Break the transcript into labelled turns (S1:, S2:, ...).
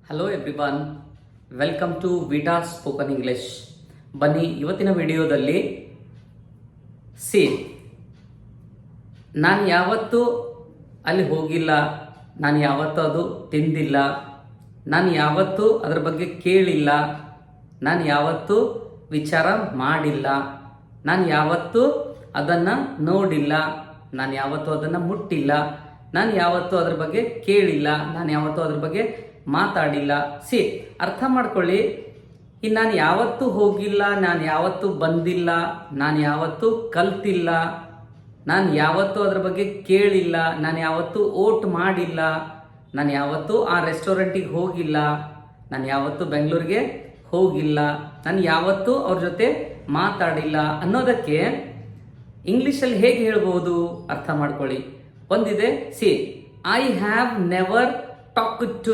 S1: Hello everyone, welcome to Vita spoken English. ಬನ್ನಿ, ಇವತ್ತಿನ ವಿಡಿಯೋದಲ್ಲಿ ನಾನು ಯಾವತ್ತೂ ಅಲ್ಲಿ ಹೋಗಿಲ್ಲ, ನಾನು ಯಾವತ್ತೂ ಅದು ತಿಂದಿಲ್ಲ, ನಾನು ಯಾವತ್ತೂ ಅದರ ಬಗ್ಗೆ ಕೇಳಿಲ್ಲ, ನಾನು ಯಾವತ್ತೂ ವಿಚಾರ ಮಾಡಿಲ್ಲ, ನಾನು ಯಾವತ್ತೂ ಅದನ್ನು ನೋಡಿಲ್ಲ, ನಾನು ಯಾವತ್ತೂ ಅದನ್ನು ಮುಟ್ಟಿಲ್ಲ, ನಾನು ಯಾವತ್ತೂ ಅದ್ರ ಬಗ್ಗೆ ಕೇಳಿಲ್ಲ, ನಾನು ಯಾವತ್ತೂ ಅದ್ರ ಬಗ್ಗೆ ಮಾತಾಡಿಲ್ಲ. ಅರ್ಥ ಮಾಡ್ಕೊಳ್ಳಿ. ನಾನು ಯಾವತ್ತೂ ಹೋಗಿಲ್ಲ, ನಾನು ಯಾವತ್ತೂ ಬಂದಿಲ್ಲ, ನಾನು ಯಾವತ್ತೂ ಕಲ್ತಿಲ್ಲ, ನಾನು ಯಾವತ್ತೂ ಅದ್ರ ಬಗ್ಗೆ ಕೇಳಿಲ್ಲ, ನಾನು ಯಾವತ್ತೂ ಓಟ್ ಮಾಡಿಲ್ಲ, ನಾನು ಯಾವತ್ತೂ ಆ ರೆಸ್ಟೋರೆಂಟಿಗೆ ಹೋಗಿಲ್ಲ, ನಾನು ಯಾವತ್ತೂ ಬೆಂಗಳೂರಿಗೆ ಹೋಗಿಲ್ಲ, ನಾನು ಯಾವತ್ತೂ ಅವ್ರ ಜೊತೆ ಮಾತಾಡಿಲ್ಲ ಅನ್ನೋದಕ್ಕೆ ಇಂಗ್ಲೀಷಲ್ಲಿ ಹೇಗೆ ಹೇಳ್ಬೋದು ಅರ್ಥ ಮಾಡ್ಕೊಳ್ಳಿ. ಒಂದಿದೆ, I have never talk to